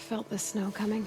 felt the snow coming.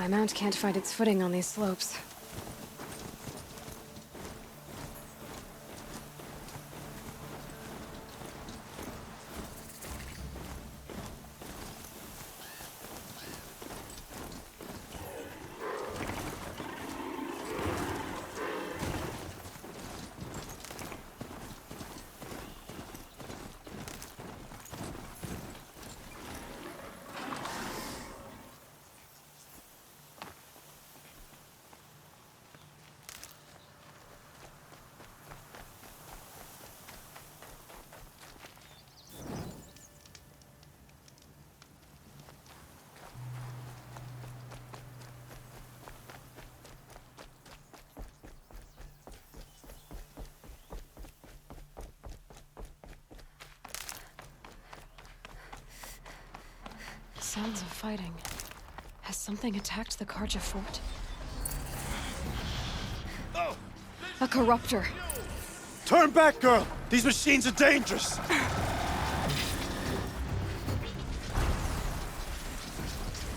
My mount can't find its footing on these slopes. Sounds of fighting. Has something attacked the Karja fort? Oh. A corruptor. Turn back, girl! These machines are dangerous!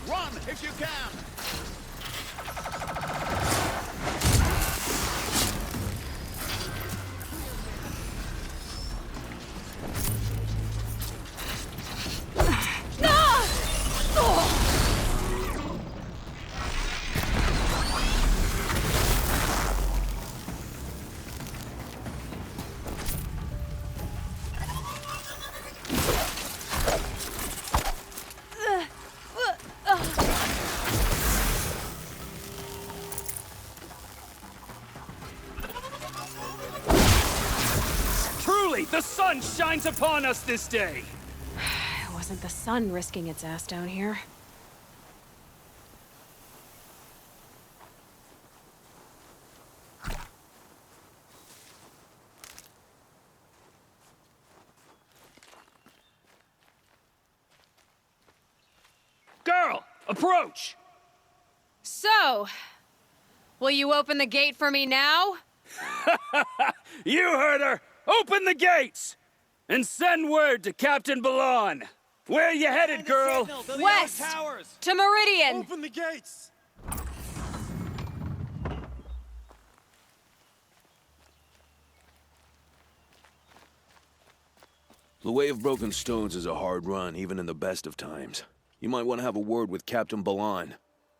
Run if you can! The sun shines upon us this day! It wasn't the sun risking its ass down here. Girl, approach! So, will you open the gate for me now? You heard her! Open the gates! And send word to Captain Balan! Where are you headed, girl? West! To Meridian! Open the gates! The Way of Broken Stones is a hard run, even in the best of times. You might want to have a word with Captain Balan.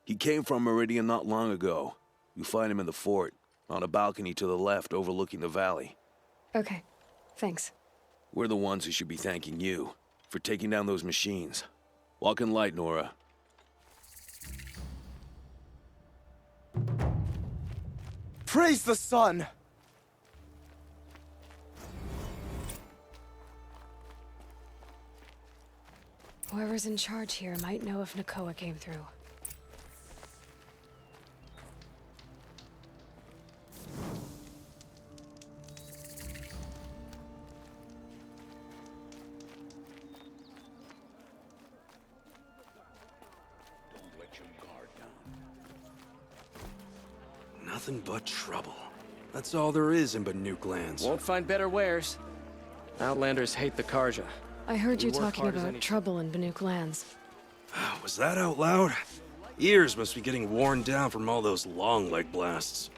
He came from Meridian not long ago. You find him in the fort, on a balcony to the left overlooking the valley. Okay, thanks. We're the ones who should be thanking you for taking down those machines. Walk in light, Nora. Praise the sun! Whoever's in charge here might know if Nakoa came through. Nothing but trouble. That's all there is in Banuk lands. Won't find better wares. Outlanders hate the Karja. I heard you work talking hard as about any- trouble in Banuk lands. Was that out loud? Ears must be getting worn down from all those long leg blasts.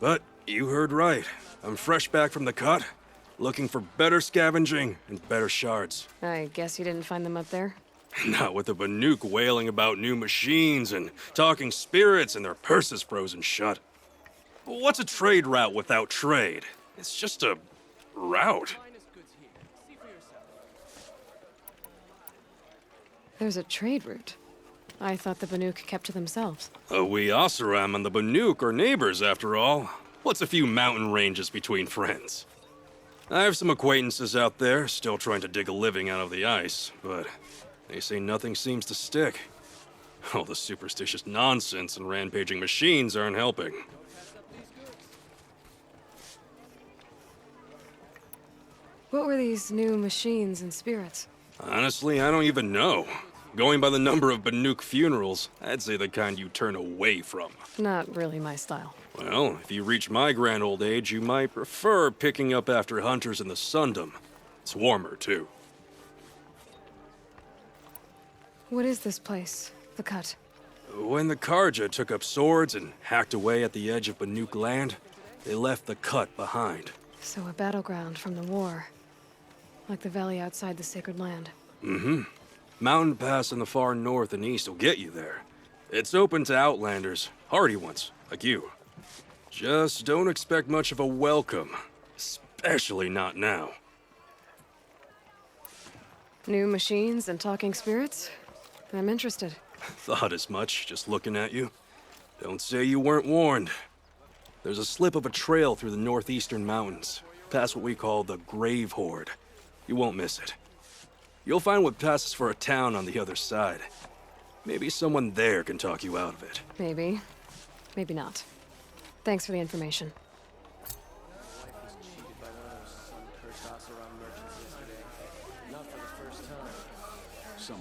But you heard right. I'm fresh back from the cut, looking for better scavenging and better shards. I guess you didn't find them up there? Not with the Banuk wailing about new machines and talking spirits and their purses frozen shut. What's a trade route without trade? It's just a route. There's a trade route. I thought the Banuk kept to themselves. We Oseram and the Banuk are neighbors, after all. What's a few mountain ranges between friends? I have some acquaintances out there, still trying to dig a living out of the ice, but they say nothing seems to stick. All the superstitious nonsense and rampaging machines aren't helping. What were these new machines and spirits? Honestly, I don't even know. Going by the number of Banuk funerals, I'd say the kind you turn away from. Not really my style. Well, if you reach my grand old age, you might prefer picking up after hunters in the Sundom. It's warmer, too. What is this place? The Cut? When the Karja took up swords and hacked away at the edge of Banuk land, they left the cut behind. So a battleground from the war. Like the valley outside the Sacred Land. Mountain Pass in the far north and east will get you there. It's open to outlanders, hardy ones, like you. Just don't expect much of a welcome, especially not now. New machines and talking spirits? I'm interested. Thought as much, just looking at you. Don't say you weren't warned. There's a slip of a trail through the northeastern mountains, past what we call the Grave Horde. You won't miss it. You'll find what passes for a town on the other side. Maybe someone there can talk you out of it. Maybe. Maybe not. Thanks for the information.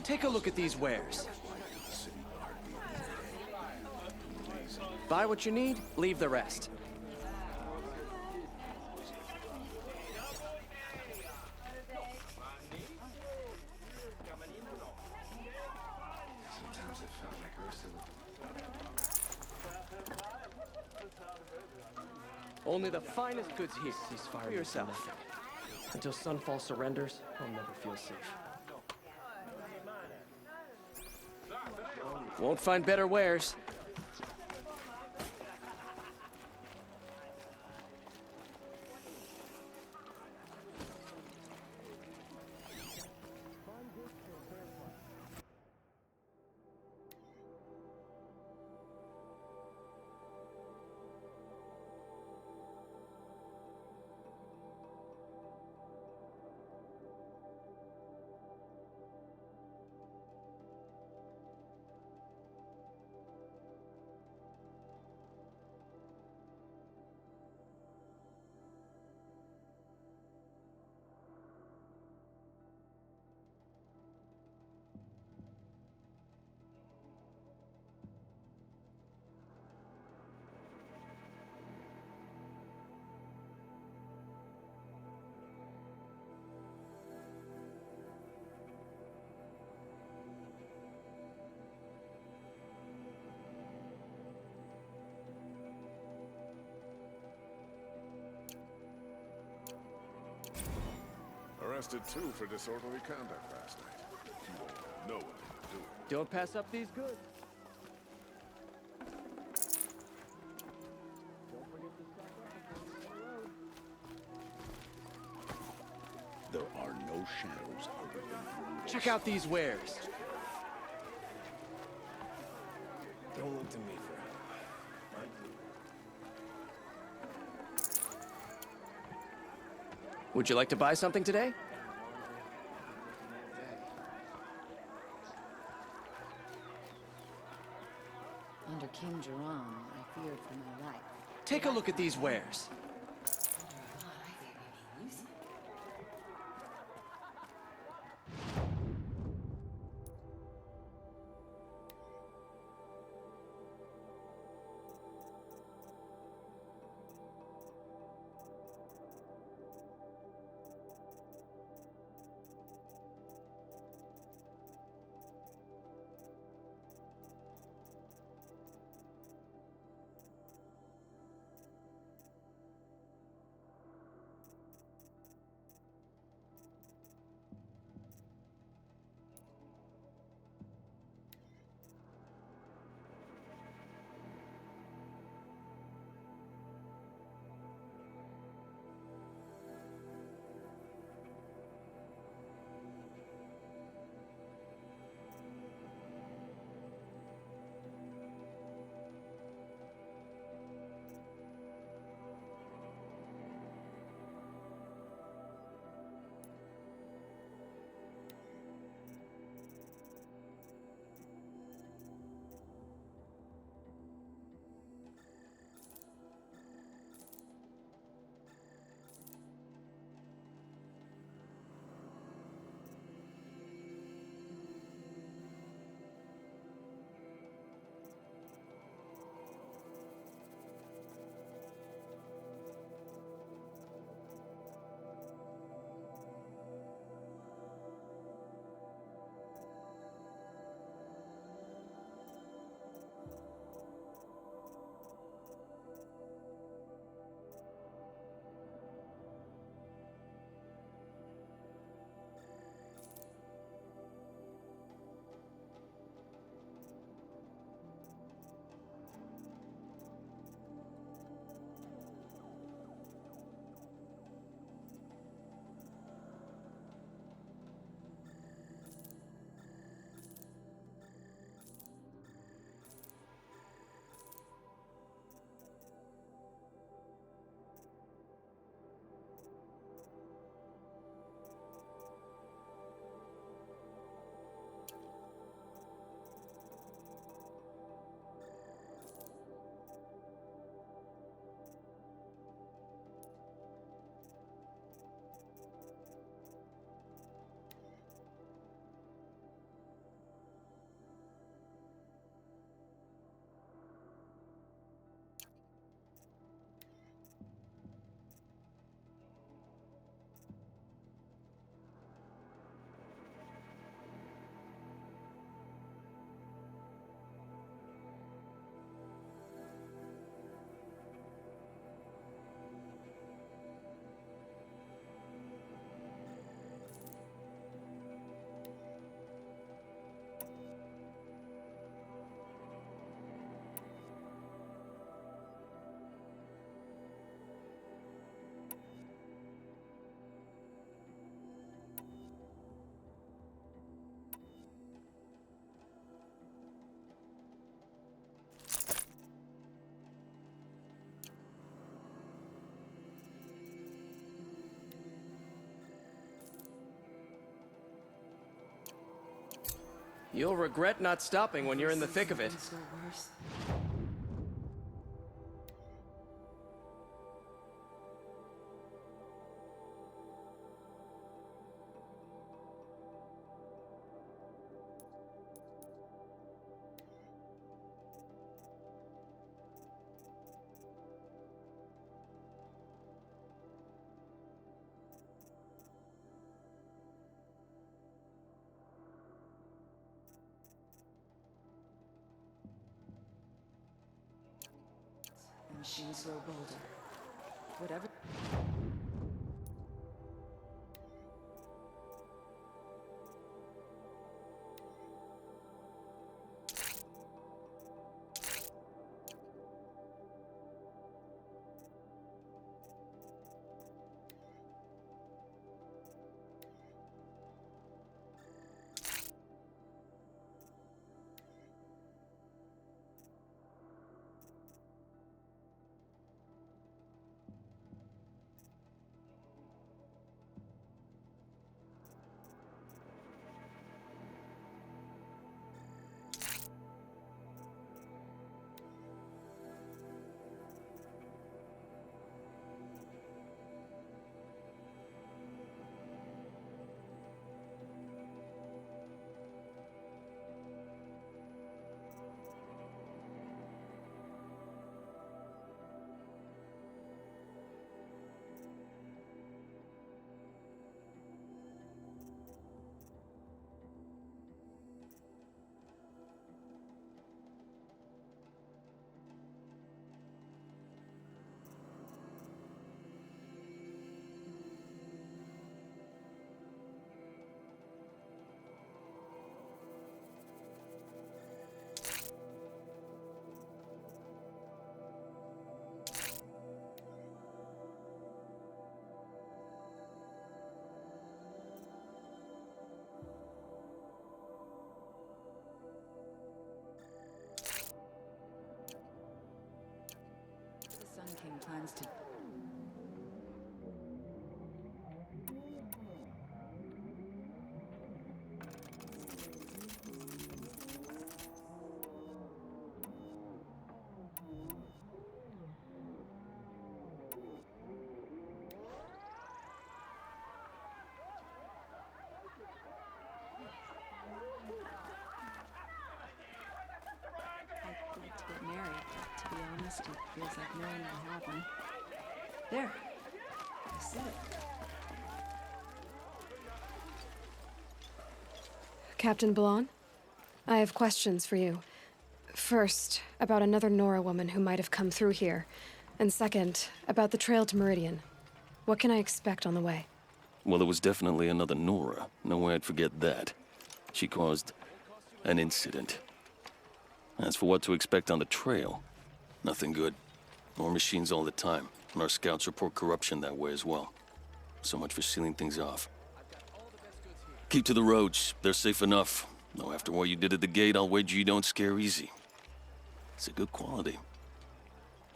Take a look at these wares. Buy what you need, leave the rest. Only the finest goods here. Ceasefire for yourself. Until Sunfall surrenders, I'll never feel safe. Won't find better wares. Arrested two for disorderly conduct last night. You won't know what they were doing. Don't pass up these goods. There are no shadows other than Check out these wares. Don't look to me for help. Would you like to buy something today? Under King Jerome, I feared for my life. Take a look at these wares. You'll regret not stopping when you're in the thick of it. Things go worse. The machines grow bolder. Whatever. The Sun King plans to. I'd like to get married, but to be honest, it feels like no one will have me. There. I said it. Captain Ballon, I have questions for you. First, about another Nora woman who might have come through here. And second, about the trail to Meridian. What can I expect on the way? Well, it was definitely another Nora. No way I'd forget that. She caused an incident. As for what to expect on the trail, nothing good. More machines all the time, and our scouts report corruption that way as well. So much for sealing things off. Keep to the roads. They're safe enough. Though after what you did at the gate, I'll wager you don't scare easy. It's a good quality.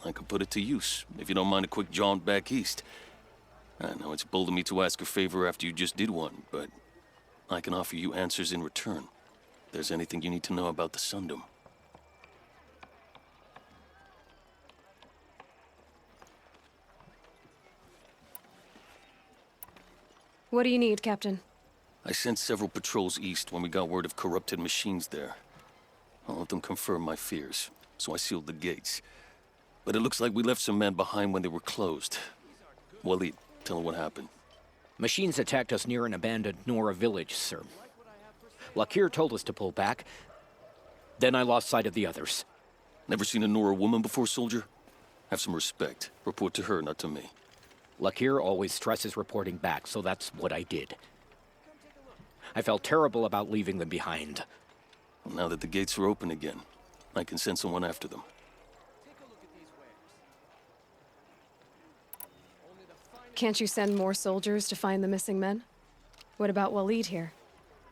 I could put it to use, if you don't mind a quick jaunt back east. I know it's bold of me to ask a favor after you just did one, but I can offer you answers in return. If there's anything you need to know about the Sundom. What do you need, Captain? I sent several patrols east when we got word of corrupted machines there. All of them confirmed my fears, so I sealed the gates. But it looks like we left some men behind when they were closed. Waleed, tell them what happened. Machines attacked us near an abandoned Nora village, sir. Lakir told us to pull back. Then I lost sight of the others. Never seen a Nora woman before, soldier? Have some respect. Report to her, not to me. Lakir always stresses reporting back, so that's what I did. I felt terrible about leaving them behind. Well, now that the gates are open again, I can send someone after them. Can't you send more soldiers to find the missing men? What about Waleed here?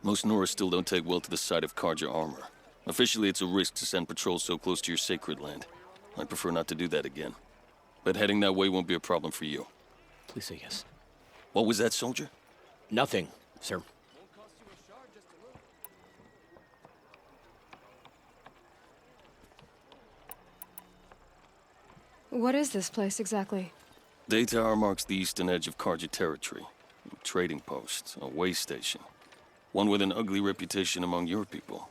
Most Nora still don't take well to the sight of Karja armor. Officially, it's a risk to send patrols so close to your sacred land. I'd prefer not to do that again. But heading that way won't be a problem for you. Please say yes. What was that, soldier? Nothing, sir. What is this place exactly? Day Tower marks the eastern edge of Karja territory. A trading post, a way station. One with an ugly reputation among your people.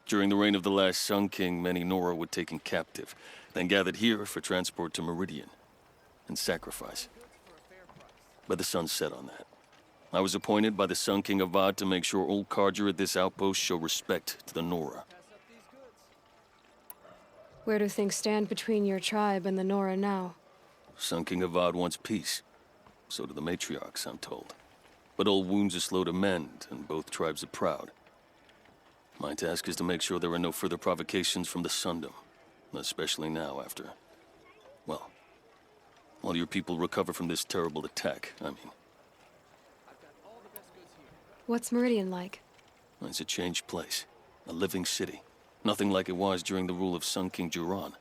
During the reign of the last Sun King, many Nora were taken captive, then gathered here for transport to Meridian and sacrifice. But the sun set on that. I was appointed by the Sun King Avad to make sure old Karja at this outpost show respect to the Nora. Where do things stand between your tribe and the Nora now? Sun King Avad wants peace. So do the matriarchs, I'm told. But old wounds are slow to mend, and both tribes are proud. My task is to make sure there are no further provocations from the Sundom. Especially now after... well, while your people recover from this terrible attack, I mean. What's Meridian like? It's a changed place. A living city. Nothing like it was during the rule of Sun King Juran.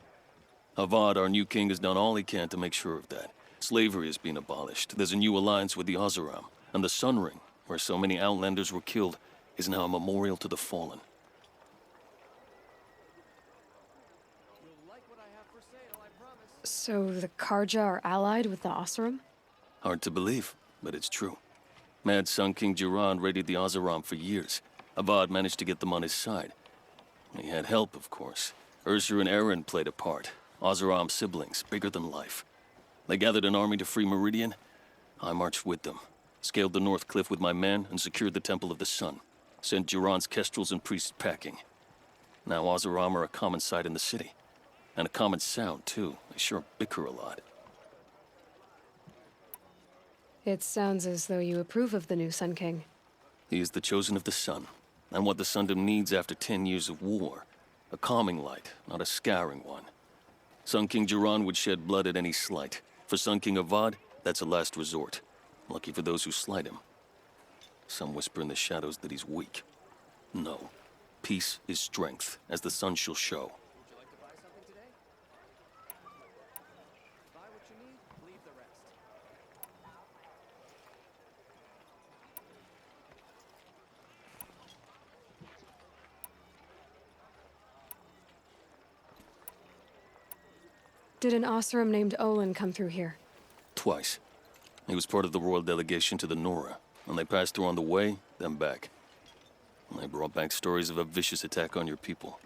Avad, our new king, has done all he can to make sure of that. Slavery has been abolished. There's a new alliance with the Oseram. And the Sun Ring, where so many Outlanders were killed, is now a memorial to the fallen. So the Karja are allied with the Oseram? Hard to believe, but it's true. Mad Sun King Juran raided the Oseram for years. Avad managed to get them on his side. He had help, of course. Ursur and Eren played a part. Oseram siblings, bigger than life. They gathered an army to free Meridian. I marched with them. Scaled the North Cliff with my men and secured the Temple of the Sun. Sent Juran's kestrels and priests packing. Now Oseram are a common sight in the city. And a common sound, too. They sure bicker a lot. It sounds as though you approve of the new Sun King. He is the chosen of the Sun. And what the Sundom needs after 10 years of war. A calming light, not a scouring one. Sun King Juran would shed blood at any slight. For Sun King Avad, that's a last resort. Lucky for those who slight him. Some whisper in the shadows that he's weak. No. Peace is strength, as the sun shall show. Did an Oseram named Olin come through here? Twice. He was part of the royal delegation to the Nora, and they passed through on the way, then back. And they brought back stories of a vicious attack on your people.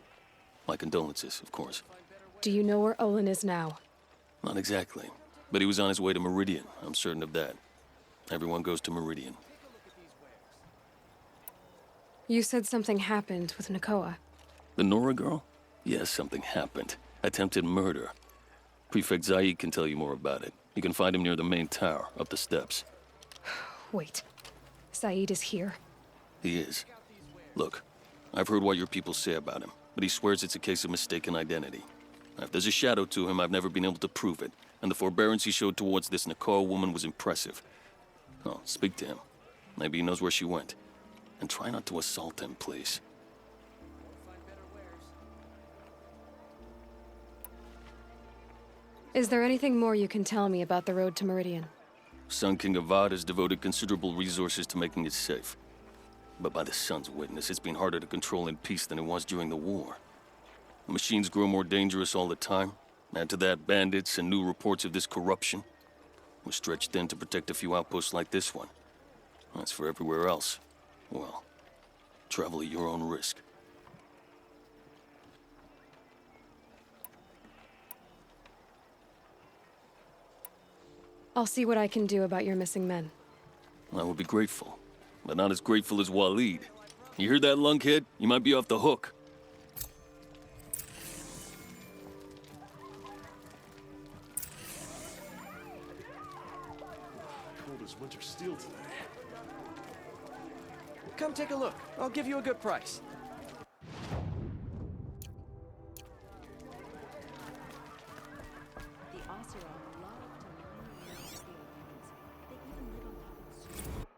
My condolences, of course. Do you know where Olin is now? Not exactly, but he was on his way to Meridian, I'm certain of that. Everyone goes to Meridian. You said something happened with Nakoa. The Nora girl? Yes, something happened. Attempted murder. Prefect Zaid can tell you more about it. You can find him near the main tower, up the steps. Wait. Saeed is here. He is. Look, I've heard what your people say about him, but he swears it's a case of mistaken identity. If there's a shadow to him, I've never been able to prove it, and the forbearance he showed towards this Nakoa woman was impressive. Oh, speak to him. Maybe he knows where she went. And try not to assault him, please. Is there anything more you can tell me about the road to Meridian? Sun King Avad has devoted considerable resources to making it safe. But by the sun's witness, it's been harder to control in peace than it was during the war. The machines grow more dangerous all the time. Add to that bandits and new reports of this corruption. We're stretched thin to protect a few outposts like this one. As for everywhere else, well, travel at your own risk. I'll see what I can do about your missing men. I would be grateful, but not as grateful as Waleed. You hear that, lunkhead? You might be off the hook. Cold as winter steel today. Come take a look. I'll give you a good price. The Oseram love to mine and steal things. They even live on top of the street.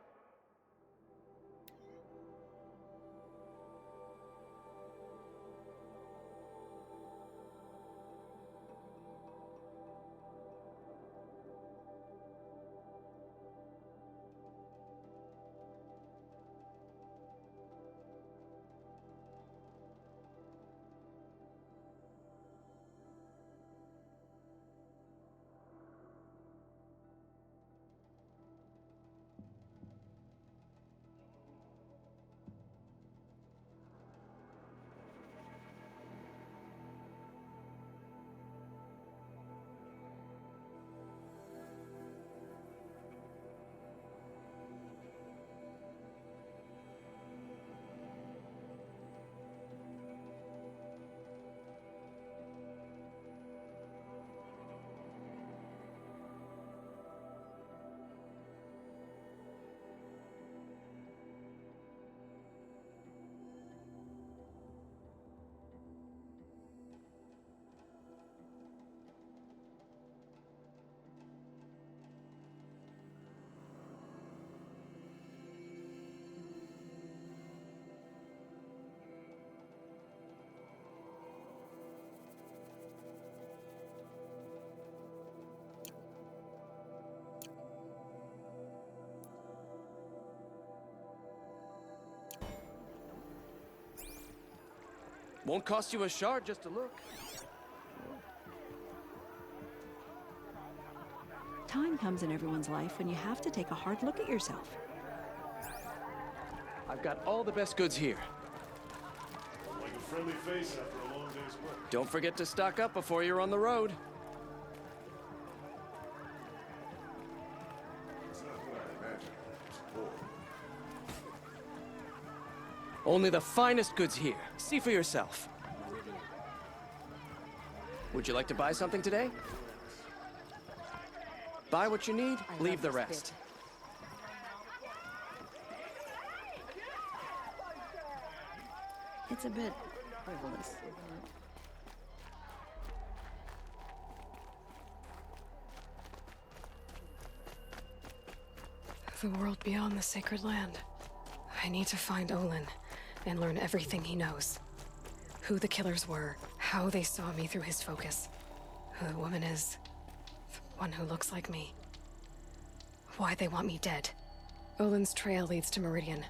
Won't cost you a shard just to look. Time comes in everyone's life when you have to take a hard look at yourself. I've got all the best goods here. Like a friendly face after a long day's work. Don't forget to stock up before you're on the road. It's not what I imagined. It's poor. Only the finest goods here. See for yourself. Would you like to buy something today? Buy what you need, leave the rest. It's a bit frivolous, isn't it? The world beyond the sacred land. I need to find Olin and learn everything he knows. Who the killers were, how they saw me through his focus, who the woman is, the one who looks like me. Why they want me dead. Olin's trail leads to Meridian.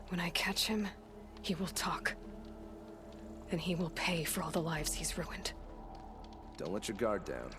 When I catch him, he will talk. And he will pay for all the lives he's ruined. Don't let your guard down.